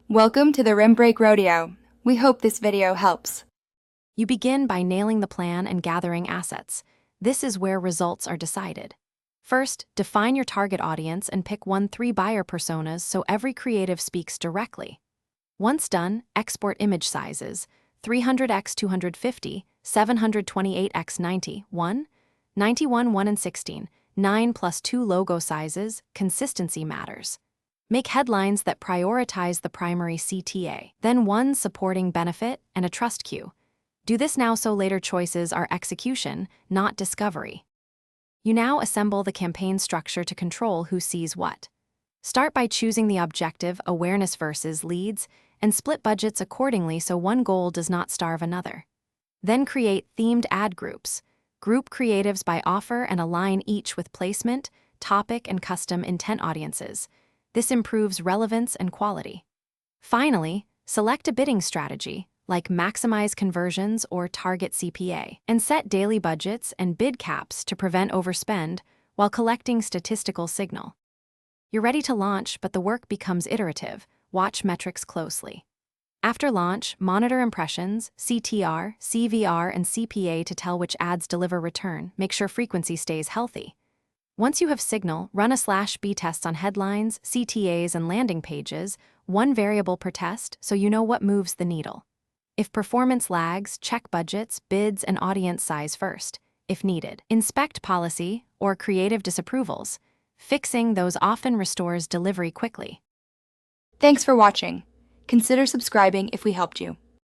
Welcome to the Rim Break Rodeo. We hope this video helps. You begin by nailing the plan and gathering assets. This is where results are decided. First, define your target audience and pick 1-3 buyer personas so every creative speaks directly. Once done, export image sizes: 300x250, 728x90, 91, 1 and 16, 9+2 logo sizes. Consistency matters. Make headlines that prioritize the primary CTA, then one supporting benefit and a trust queue. Do this now so later choices are execution, not discovery. You now assemble the campaign structure to control who sees what. Start by choosing the objective, awareness versus leads, and split budgets accordingly so one goal does not starve another. Then create themed ad groups. Group creatives by offer and align each with placement, topic, and custom intent audiences. This improves relevance and quality. Finally, select a bidding strategy, like maximize conversions or target CPA, and set daily budgets and bid caps to prevent overspend while collecting statistical signal. You're ready to launch, but the work becomes iterative. Watch metrics closely. After launch, monitor impressions, CTR, CVR, and CPA to tell which ads deliver return. Make sure frequency stays healthy. Once you have signal, run a /B tests on headlines, CTAs, and landing pages, one variable per test so you know what moves the needle. If performance lags, check budgets, bids, and audience size first, if needed. Inspect policy or creative disapprovals. Fixing those often restores delivery quickly. Thanks for watching. Consider subscribing if we helped you.